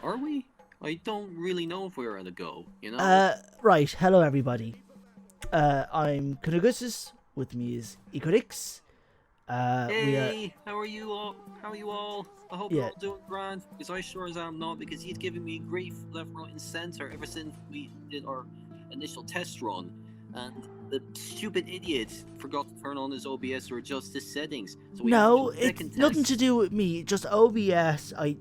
Are we? I don't really know if we're at a go, you know? Right, hello everybody. I'm Kunugusis, with me is Ikorix. We are, Hey, how are you all? How are you all? I hope you're yeah, all doing grand, because I sure as am not, because he's giving me grief left, right, and center ever since we did our initial test run, and the stupid idiot forgot to turn on his OBS or adjust his settings, so we have to do no, a it's second nothing test. to do with me, just OBS, I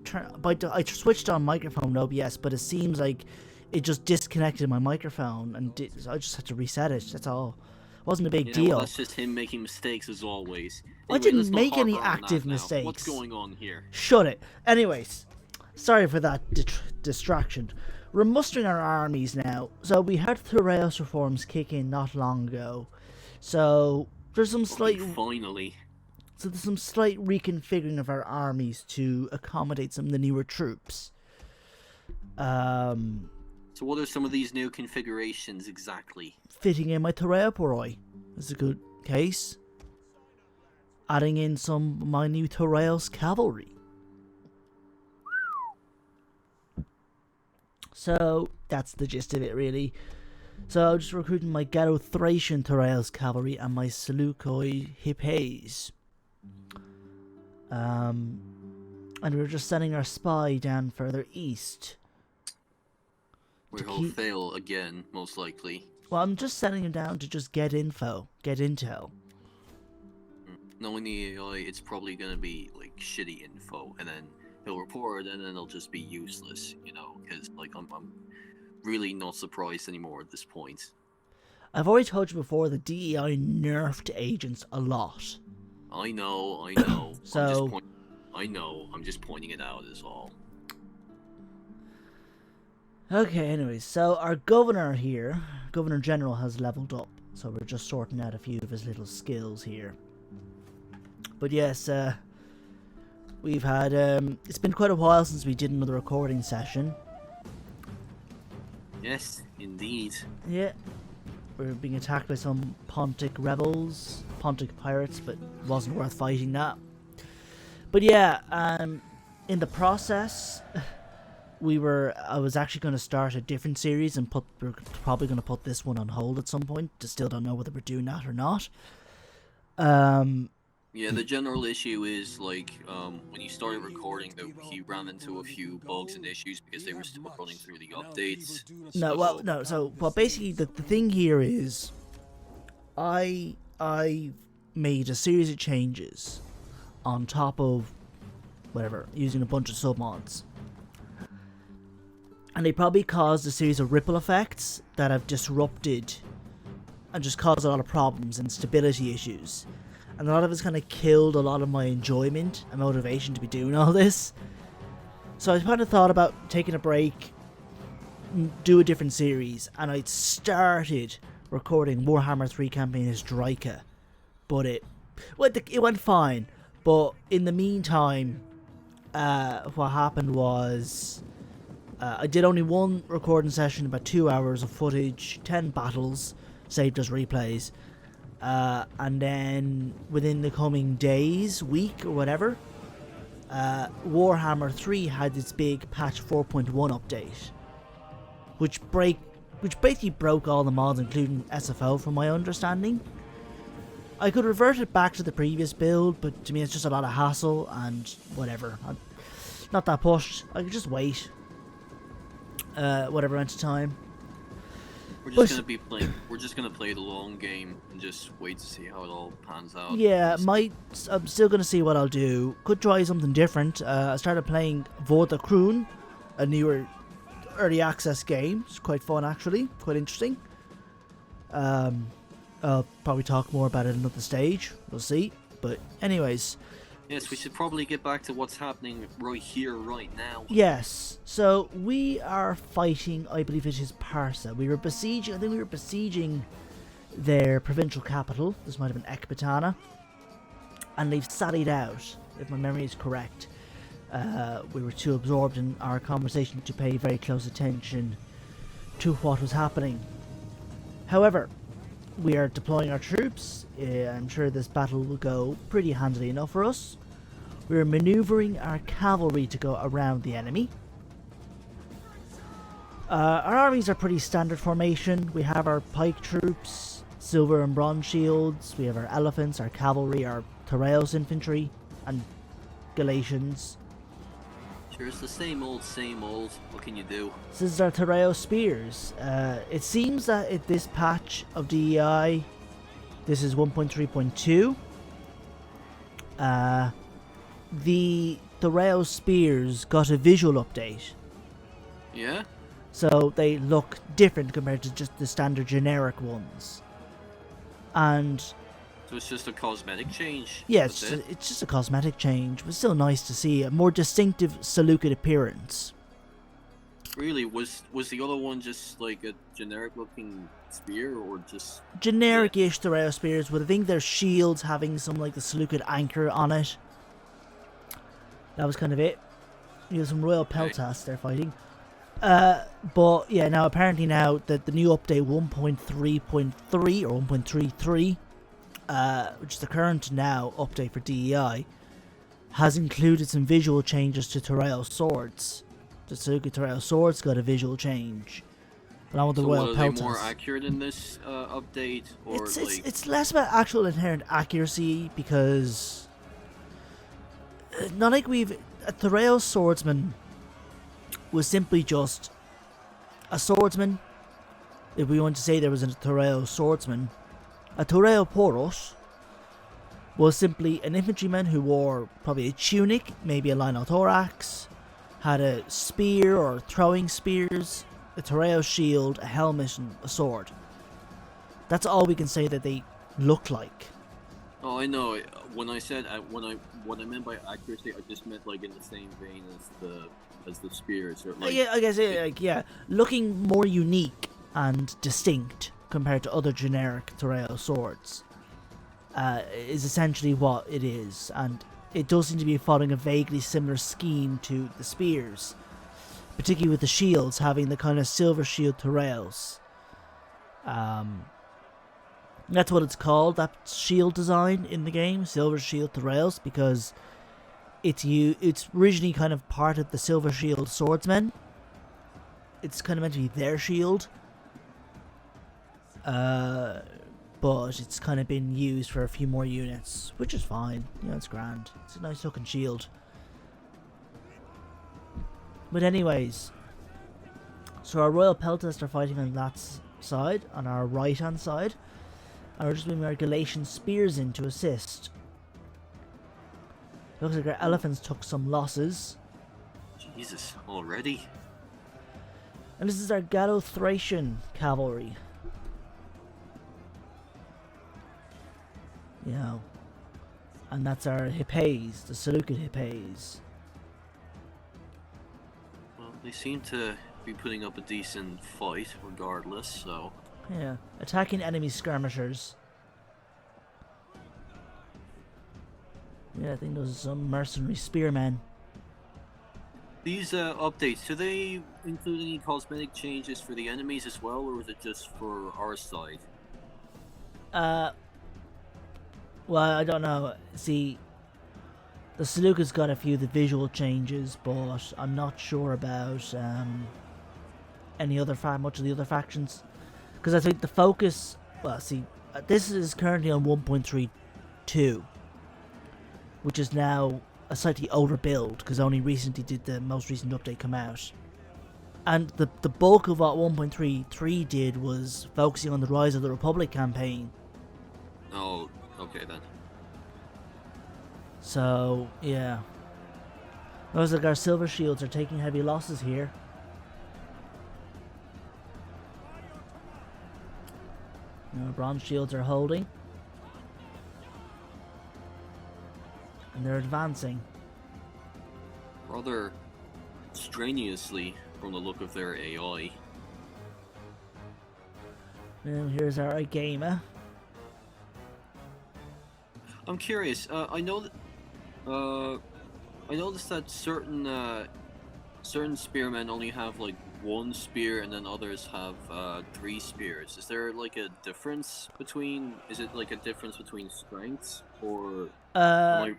switched on microphone OBS, but it seems like it just disconnected my microphone, and so I just had to reset it, that's all. It wasn't a big Yeah, well, deal. that's just him making mistakes as always. I Anyway, let's didn't not make any harbor on active that now. What's mistakes. going on here? Shut it. Anyways, sorry for that distraction. We're mustering our armies now. So we had the Roures reforms kick in not long ago. So there's some slight Finally. there's some slight reconfiguring of our armies to accommodate some of the newer troops. So what are some of these new configurations exactly? Fitting in my Terraeporoi is a good case. Adding in some of my new Terraeus cavalry. So that's the gist of it, really. So I'm just recruiting my Thracian Terraeus cavalry and my Seleukidai Hippes. And we're just sending our spy down further east. We'll fail again, most likely. Well, I'm just sending him down to just get info, get intel. Knowing the AI, it's probably gonna be like shitty info, and then he'll report, and then it'll just be useless, you know. Because like I'm really not surprised anymore at this point. I've already told you before that DEI nerfed agents a lot. I know. So I'm just pointing it out is all. okay, anyways, so our governor here, Governor General, has leveled up. So we're just sorting out a few of his little skills here. But yes, we've had, it's been quite a while since we did another recording session. Yes, indeed. Yeah, we're being attacked by some Pontic rebels, Pontic pirates, but it wasn't worth fighting that. But yeah, in the process, I was actually going to start a different series and we're probably going to put this one on hold at some point. Still don't know whether we're doing that or not. Yeah, the general issue is, like, when you started recording, he ran into a few bugs and issues because they were still running through the updates. So basically the thing here is, I made a series of changes on top of, whatever, using a bunch of submods. And they probably caused a series of ripple effects that have disrupted and just caused a lot of problems and stability issues. And a lot of it's kind of killed a lot of my enjoyment and motivation to be doing all this. So I kind of thought about taking a break, do a different series, and I started recording Warhammer 3 campaign as Drika. But it went fine. But in the meantime, what happened was I did only one recording session, about 2 hours of footage, 10 battles, saved as replays. And then within the coming days, week or whatever, Warhammer 3 had its big patch 4.1 update, which basically broke all the mods, including SFO, from my understanding. I could revert it back to the previous build, but to me it's just a lot of hassle and whatever. I'm not that pushed. I could just wait. Whatever amount of time. We're just gonna play the long game and just wait to see how it all pans out. Yeah, I'm still gonna see what I'll do. Could try something different. I started playing Vorta Kroon, a newer early access game. It's quite fun actually, quite interesting. I'll probably talk more about it another stage. We'll see. But anyways. Yes, we should probably get back to what's happening right here, right now. Yes, so we are fighting, I believe it is Parsa. I think we were besieging their provincial capital. This might have been Ecbatana. And they've sallied out, if my memory is correct. We were too absorbed in our conversation to pay very close attention to what was happening. However, we are deploying our troops. I'm sure this battle will go pretty handily enough for us. We're maneuvering our cavalry to go around the enemy. Our armies are pretty standard formation. We have our pike troops, silver and bronze shields. We have our elephants, our cavalry, our Tereos infantry, and Galatians. Sure, it's the same old, same old. What can you do? This is our Tereos spears. It seems that at this patch of DEI, this is 1.3.2. The Tereos spears got a visual update. Yeah? So they look different compared to just the standard generic ones. And So it's just a cosmetic change? yeah, That's it's just a cosmetic change, but still nice to see a more distinctive Seleukid appearance. Really? Was the other one just like a generic looking spear, or just... Generic-ish Tereos spears with I think their shields having some like the Seleukid anchor on it. That was kind of it. You have some Royal Peltas they're fighting. But yeah, now apparently now that the new update 1.3.3 or 1.33, which is the current now update for DEI, has included some visual changes to Tereos swords. The Seleukid Tereos swords got a visual change, along with the So Royal are they Peltas. more accurate in this update, or It's less about actual inherent accuracy because not like a Tereos swordsman was simply just a swordsman. If we want to say there was a Tereos swordsman, a Tereo Poros was simply an infantryman who wore probably a tunic, maybe a linothorax, had a spear or throwing spears, a Tereo shield, a helmet, and a sword. That's all we can say that they look like. Oh, I know. When I said what I meant by accuracy, I just meant like in the same vein as the spears, or like... Yeah, I guess looking more unique and distinct compared to other generic Tereo swords is essentially what it is, and it does seem to be following a vaguely similar scheme to the spears, particularly with the shields having the kind of silver shield Tereos. That's what it's called, that shield design in the game, Silver Shield Tereos, because it's originally kind of part of the Silver Shield Swordsmen. It's kind of meant to be their shield. But it's kind of been used for a few more units, which is fine. You know, it's grand. It's a nice looking shield. But anyways, so our Royal Peltas are fighting on that side, on our right hand side. And we're just moving our Galatian spears in to assist. Looks like our elephants took some losses. Jesus, already? And this is our Gallo-Thracian cavalry. You know. And that's our Hippes, the Seleukid Hippes. Well, they seem to be putting up a decent fight regardless, so... Yeah, attacking enemy skirmishers. Yeah, I think those are some mercenary spearmen. These updates, do they include any cosmetic changes for the enemies as well, or is it just for our side? Well, I don't know. See, the Seleucids got a few of the visual changes, but I'm not sure about much of the other factions. Because I think the focus... Well, see, this is currently on 1.32, which is now a slightly older build, because only recently did the most recent update come out. And the bulk of what 1.33 did was focusing on the Rise of the Republic campaign. Oh, okay then. So, yeah. Looks like our silver shields are taking heavy losses here. Bronze shields are holding. And they're advancing. Rather strenuously from the look of their AI. And here's our Agama. I'm curious. I noticed that certain spearmen only have like one spear, and then others have 3 spears. Is there like a difference between? Is it like a difference between strengths, or? Are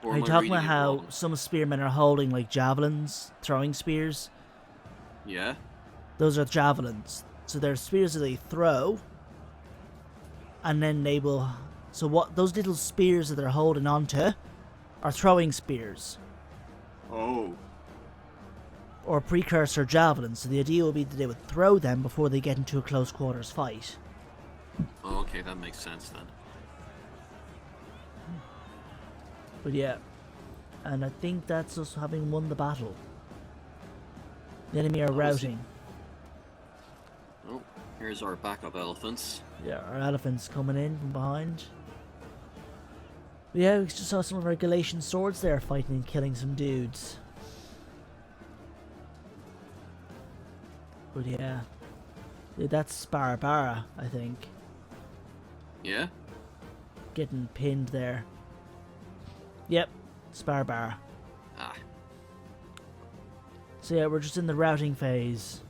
you talking about how wrong? some spearmen are holding like javelins, throwing spears? Yeah. Those are javelins. So they're spears that they throw, and then they will. So what those little spears that they're holding onto are throwing spears. Oh. Or precursor javelins. So the idea would be that they would throw them before they get into a close quarters fight. Oh, okay, that makes sense then. But yeah, and I think that's us having won the battle. The enemy are routing. Oh, here's our backup elephants. Yeah, our elephants coming in from behind. But yeah, we just saw some of our Galatian swords there fighting and killing some dudes. But yeah, that's Barbara, I think. Yeah? Getting pinned there. Yep, Sparbara. Ah. So yeah, we're just in the routing phase.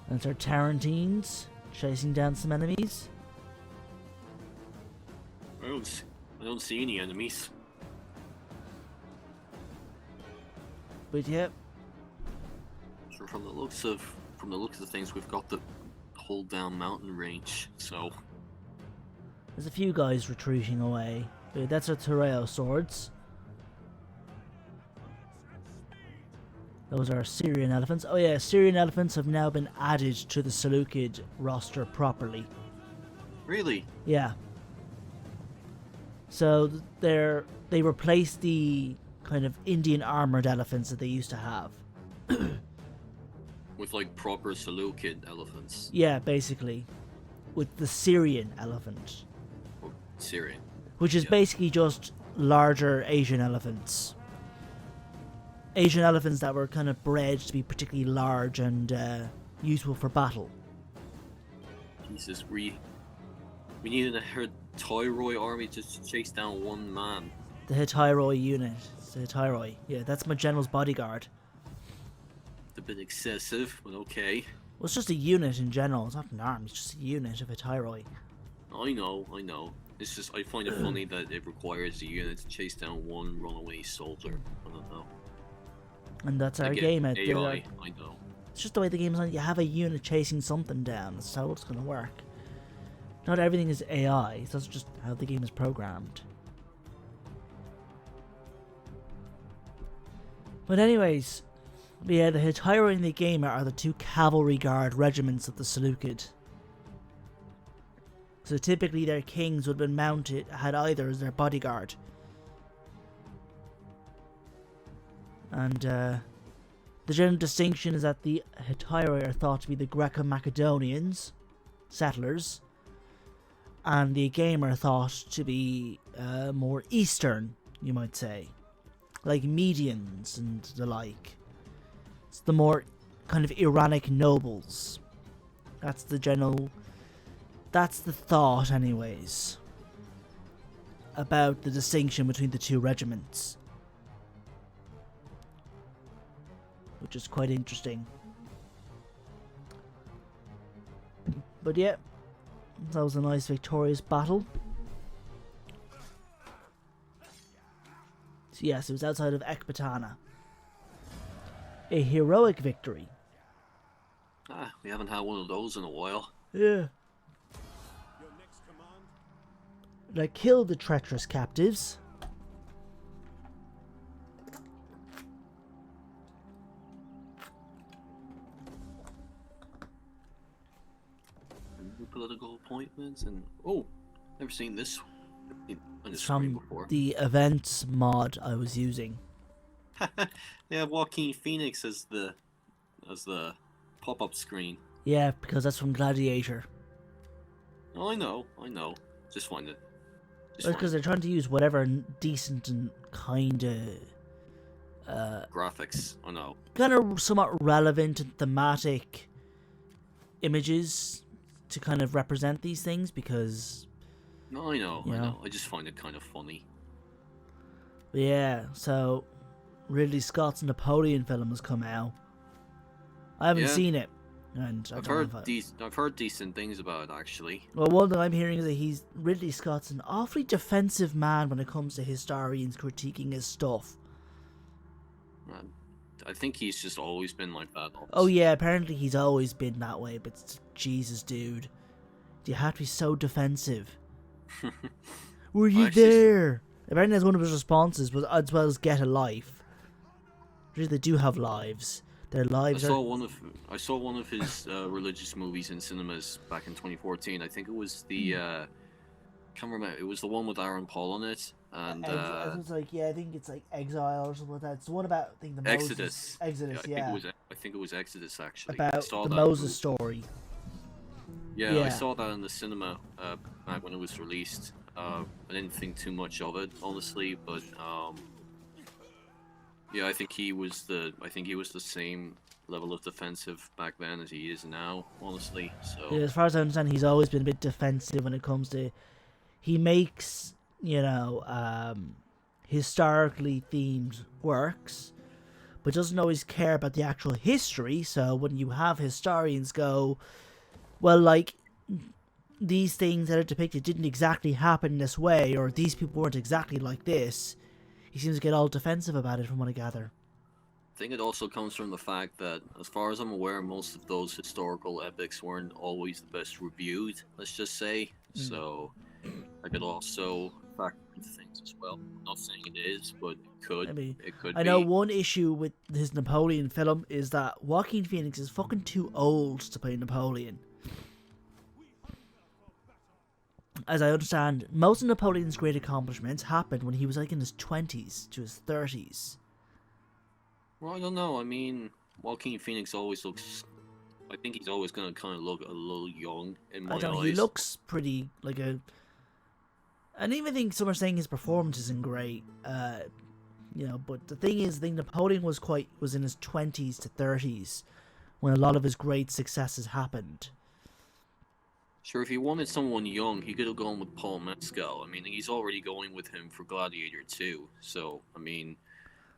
That's our Tarantines chasing down some enemies. I don't see any enemies. But yep, So from the looks of things, we've got the hold down mountain range. So there's a few guys retreating away. But that's our Terreo swords. Those are Syrian elephants. Oh yeah, Syrian elephants have now been added to the Seleukid roster properly. really, Yeah. So they replaced the kind of Indian armored elephants that they used to have. with like proper Seleukid elephants. Yeah, basically. With the Syrian elephant. Or Syrian. Which is Yeah. basically just larger Asian elephants. Asian elephants that were kind of bred to be particularly large and useful for battle. Jesus, we needed a Tyroi army just to chase down one man. The Hittyroi unit. It's the Hittyroi. Yeah, that's my general's bodyguard. It's a bit excessive, but okay. Well, it's just a unit in general. It's not an army. It's just a unit of Hittyroi. I know. It's just, I find it funny that it requires a unit to chase down one runaway soldier. I don't know. And that's our Again, game out AI, there. I know. It's just the way the game's on. You have a unit chasing something down. That's how it's going to work. Not everything is AI. That's just how the game is programmed. But anyways, yeah, the Hittyroi and the Gamer are the two cavalry guard regiments of the Seleukid. So typically their kings would have been had either as their bodyguard. And the general distinction is that the Hittyroi are thought to be the Greco-Macedonians, settlers, and the Gamer are thought to be more Eastern, you might say, like Medians and the like. It's the more kind of Iranic nobles. That's the thought anyways, about the distinction between the two regiments. Which is quite interesting. But yeah, that was a nice victorious battle. So yes, it was outside of Ekbatana. A heroic victory. Ah, we haven't had one of those in a while. Yeah. And I killed the treacherous captives. Political appointments and never seen this on the screen From before. the events mod I was using. They have Joaquin Phoenix as the pop-up screen. Yeah, because that's from Gladiator. Oh, I know. Just find it. Because they're trying to use whatever decent and kind of graphics. I know. kind of somewhat relevant and thematic images to kind of represent these things, because No, I know. You know. I just find it kind of funny. yeah, so Ridley Scott's Napoleon film has come out. I haven't Yeah. seen it, and I've heard decent things about it actually. well, one thing I'm hearing is that Ridley Scott's an awfully defensive man when it comes to historians critiquing his stuff. I think he's just always been like that. Honestly. Oh yeah, apparently he's always been that way, but Jesus, dude. Do you have to be so defensive? Were you there? Apparently that's one of his responses, was as well as get a life. Really, they do have lives. Their lives I saw one of his religious movies in cinemas back in 2014. I think it was the can't remember. It was the one with Aaron Paul on it, and I think it's like Exile or something like that. It's the one about I think the Exodus. Exodus, yeah. I think it was Exodus actually. About the Moses story. Yeah, I saw that in the cinema back when it was released. I didn't think too much of it, honestly, but yeah, I think he was the same level of defensive back then as he is now, honestly. So yeah, as far as I understand, he's always been a bit defensive when it comes to. He makes historically themed works, but doesn't always care about the actual history. So when you have historians go, well, like, these things that are depicted didn't exactly happen this way, or these people weren't exactly like this, he seems to get all defensive about it, from what I gather. I think it also comes from the fact that, as far as I'm aware, most of those historical epics weren't always the best reviewed, let's just say. So I could also factor into things as well. I'm not saying it is, but it could. I know one issue with his Napoleon film is that Joaquin Phoenix is fucking too old to play Napoleon. As I understand, most of Napoleon's great accomplishments happened when he was like in his 20s to his 30s. Well, I don't know. I mean, Joaquin Phoenix always looks. I think he's always gonna kind of look a little young in my eyes. He looks pretty like a. And even think some are saying his performance isn't great. But the thing is, I think Napoleon was in his 20s to 30s when a lot of his great successes happened. Sure, if he wanted someone young, he could have gone with Paul Mescal. I mean, he's already going with him for Gladiator 2. So, I mean,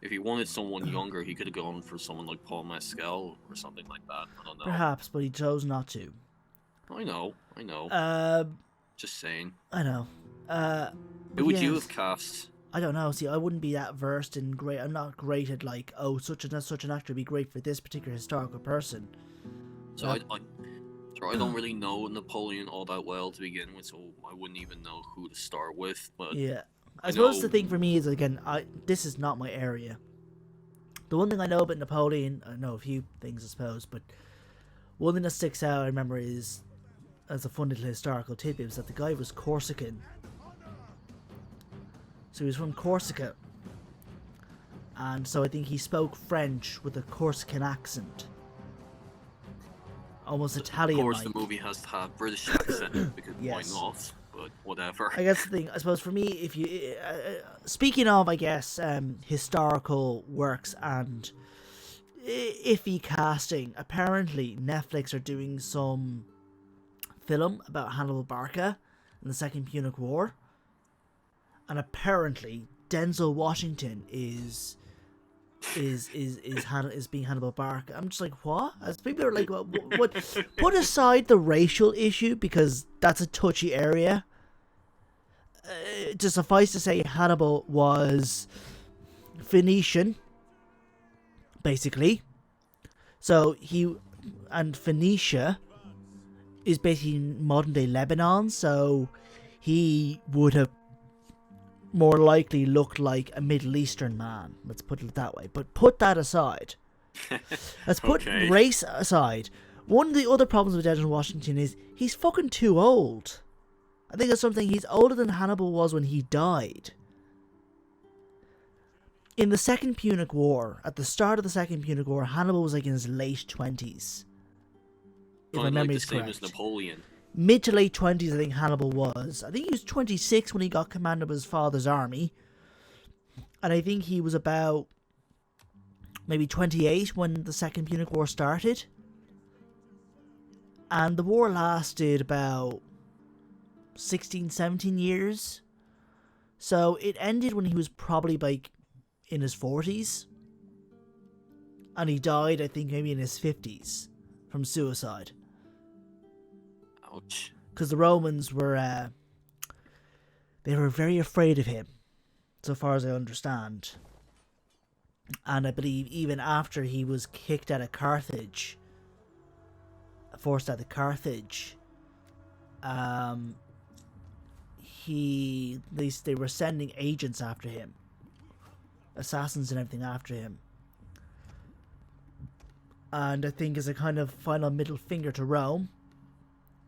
if he wanted someone younger, he could have gone for someone like Paul Mescal or something like that. I don't know. Perhaps, but he chose not to. I know. Just saying. I know. Who would you have cast? I don't know. See, I wouldn't be that versed in great. I'm not great at like, oh, such an actor would be great for this particular historical person. So I don't really know Napoleon all that well to begin with, so I wouldn't even know who to start with. But yeah, I suppose the thing for me is, again, this is not my area. The one thing I know about Napoleon, I know a few things, I suppose, but one thing that sticks out, I remember, is as a fun little historical tidbit, was that the guy was Corsican. So he was from Corsica, and so I think he spoke French with a Corsican accent. Almost Italian. Of course, the movie has to have British accent because why not? But whatever. I guess the thing, I suppose, for me, if you speaking of, I guess, historical works and iffy casting, apparently Netflix are doing some film about Hannibal Barca in the Second Punic War, and apparently Denzel Washington is being Hannibal Barca. I'm just like, what? As people are like, what? Put aside the racial issue because that's a touchy area. To suffice to say, Hannibal was Phoenician, basically. So Phoenicia is basically modern day Lebanon. So he would have more likely looked like a Middle Eastern man. Let's put it that way. But put that aside. Let's put race aside. One of the other problems with Denzel Washington is he's fucking too old. I think that's something. He's older than Hannibal was when he died. In the Second Punic War, at the start of the Second Punic War, Hannibal was like in his late 20s. If my memory is correct. Same as Napoleon. Mid to late 20s, I think Hannibal was. I think he was 26 when he got command of his father's army. And I think he was about maybe 28 when the Second Punic War started. And the war lasted about 16, 17 years. So it ended when he was probably like in his 40s. And he died, I think, maybe in his 50s from suicide. Ouch. Because the Romans were, they were very afraid of him, so far as I understand. And I believe even after he was kicked out of Carthage, forced out of Carthage, they were sending agents after him, assassins and everything after him. And I think as a kind of final middle finger to Rome,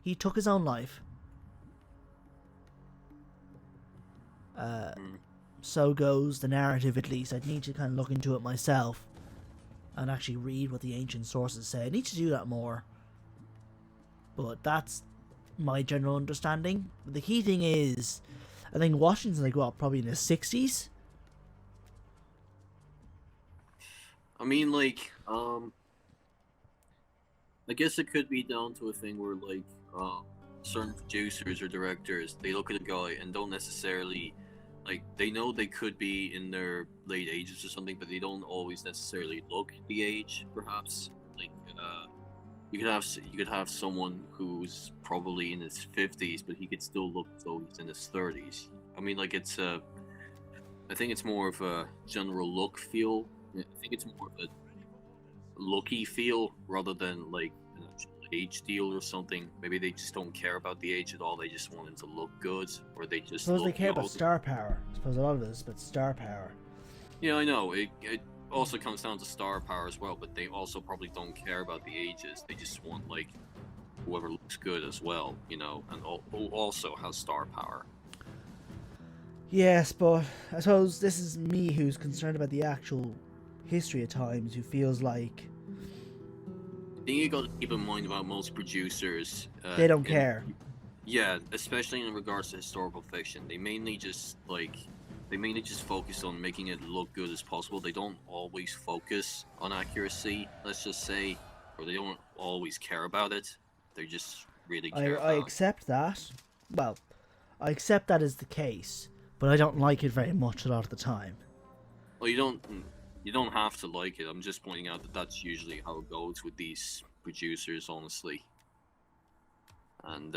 he took his own life. So goes the narrative, at least. I'd need to kind of look into it myself and actually read what the ancient sources say. I need to do that more. But that's my general understanding. The key thing is, I think Washington's like, what, probably in the 60s? I mean, like, I guess it could be down to a thing where, like, certain producers or directors, they look at a guy and don't necessarily, like, they know they could be in their late ages or something, but they don't always necessarily look the age, perhaps. Like, you could have someone who's probably in his 50s, but he could still look as though he's in his 30s. I mean, like, I think it's more of a general look feel. I think it's more of a looky feel rather than like an actual age deal or something. Maybe they just don't care about the age at all. They just want him to look good, or they just Suppose they care about star power. I suppose a lot of it is about star power. Yeah, I know. It also comes down to star power as well, but they also probably don't care about the ages. They just want like whoever looks good as well, you know, and who also has star power. Yes, but I suppose this is me who's concerned about the actual history at times, who feels like I think you got to keep in mind about most producers. they don't care. Yeah, especially in regards to historical fiction, they mainly just focus on making it look good as possible. They don't always focus on accuracy, let's just say, or they don't always care about it. They just really care. I accept that. Well, I accept that is the case, but I don't like it very much a lot of the time. Well, you don't have to like it. I'm just pointing out that that's usually how it goes with these producers, honestly. And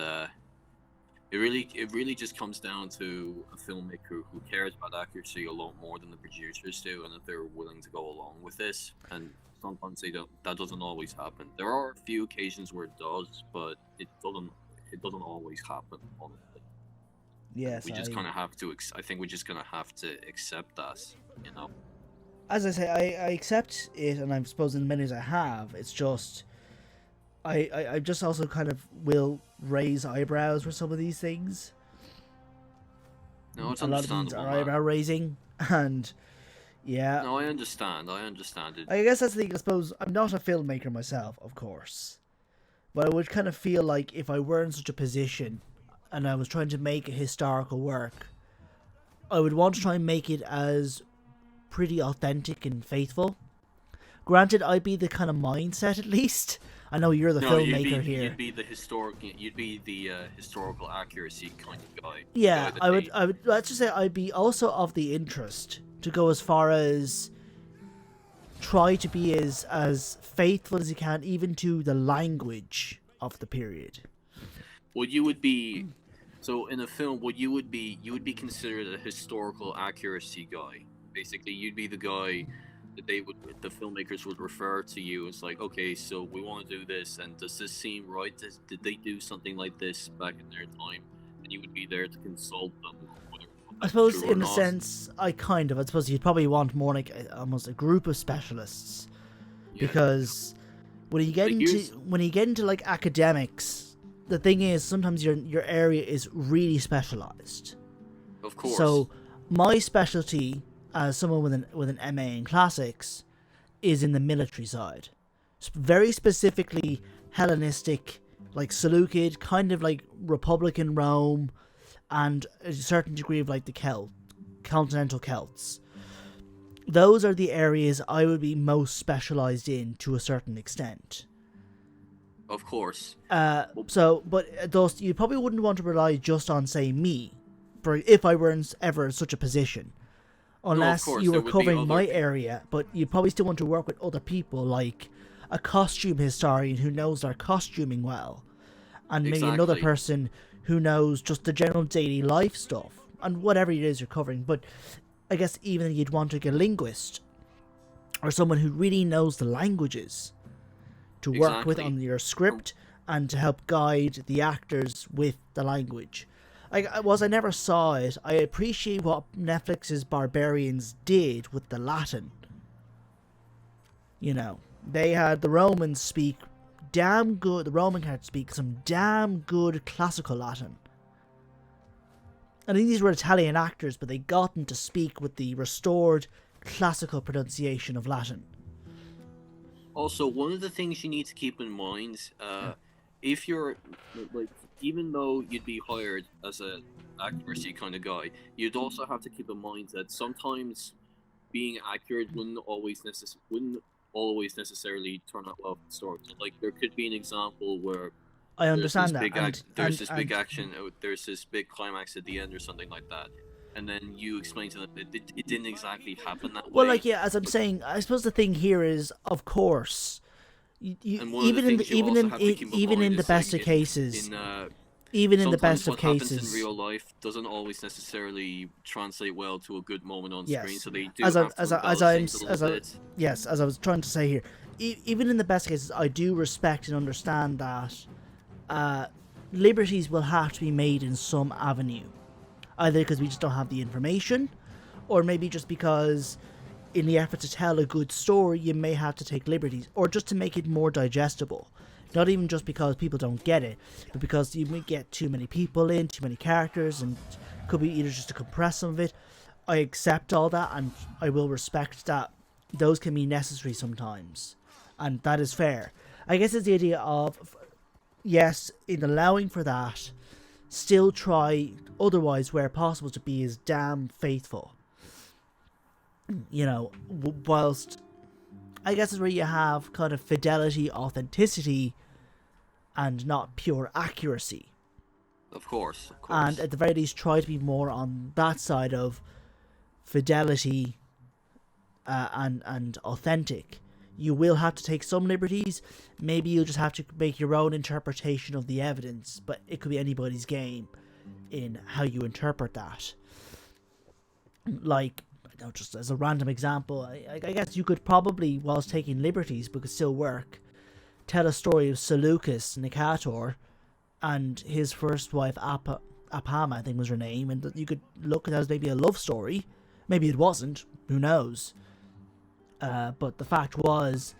it really just comes down to a filmmaker who cares about accuracy a lot more than the producers do, and if they're willing to go along with this. And sometimes they don't. That doesn't always happen. There are a few occasions where it does, but it doesn't always happen, honestly. Yes, we just kind of have to. I think we're just gonna have to accept that, you know. As I say, I accept it, and I suppose in many ways I have. It's just, I just also kind of will raise eyebrows for some of these things. No, it's a lot of things are eyebrow raising, and yeah. No, I understand it. I guess that's the thing. I suppose I'm not a filmmaker myself, of course, but I would kind of feel like if I were in such a position, and I was trying to make a historical work, I would want to try and make it as pretty authentic and faithful. Granted, I'd be the kind of mindset, at least. I know you're the filmmaker here. You'd be the historical accuracy kind of guy. Yeah, I would. Let's just say I'd be also of the interest to go as far as try to be as faithful as you can, even to the language of the period. Well, you would be. So in a film, you would be considered a historical accuracy guy. Basically, you'd be the guy that the filmmakers would refer to you as like, okay, so we want to do this, and does this seem right? Did they do something like this back in their time? And you would be there to consult them. I suppose, in a sense, I suppose you'd probably want more like almost a group of specialists, because when you get into like academics, the thing is sometimes your area is really specialized. Of course. So my specialty, as someone with an MA in classics, is in the military side. Very specifically Hellenistic, like Seleukid, kind of like Republican Rome, and a certain degree of like the continental Celts. Those are the areas I would be most specialized in to a certain extent. Of course. But those, you probably wouldn't want to rely just on, say, me, for if I were ever in such a position. Unless you were covering my area, but you probably still want to work with other people, like a costume historian who knows their costuming well, and maybe another person who knows just the general daily life stuff, and whatever it is you're covering. But I guess even you'd want to get a linguist, or someone who really knows the languages to work with on your script and to help guide the actors with the language. I never saw it, I appreciate what Netflix's Barbarians did with the Latin. You know, they had the Romans speak damn good, the Roman characters speak some damn good classical Latin. I think these were Italian actors, but they got them to speak with the restored classical pronunciation of Latin. Also, one of the things you need to keep in mind, if you're, like, even though you'd be hired as an accuracy kind of guy, you'd also have to keep in mind that sometimes being accurate wouldn't always necessarily turn out well for the story. Like, there could be an example where I understand that. There's this big action, there's this big climax at the end or something like that. And then you explain to them that it didn't exactly happen that way. Well, like, yeah, as I'm saying, I suppose the thing here is, of course, even in the best of cases, even in the best of cases, happens in real life doesn't always necessarily translate well to a good moment on screen. So they do as I was trying to say here, even in the best cases, I do respect and understand that liberties will have to be made in some avenue. Either because we just don't have the information, or maybe just because in the effort to tell a good story, you may have to take liberties, or just to make it more digestible. Not even just because people don't get it, but because you may get too many people in, too many characters, and it could be either just to compress some of it. I accept all that, and I will respect that those can be necessary sometimes, and that is fair. I guess it's the idea of, yes, in allowing for that, still try otherwise where possible to be as damn faithful. You know, whilst I guess is where you have kind of fidelity, authenticity, and not pure accuracy. Of course. And at the very least, try to be more on that side of fidelity and authentic. You will have to take some liberties. Maybe you'll just have to make your own interpretation of the evidence, but it could be anybody's game in how you interpret that. Like, just as a random example, I guess you could probably, whilst taking liberties, but could still work, tell a story of Seleucus Nicator and his first wife Apama, I think was her name, and you could look at that as maybe a love story. Maybe it wasn't, who knows. But the fact was,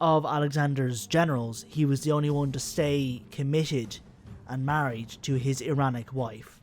of Alexander's generals, he was the only one to stay committed and married to his Iranic wife.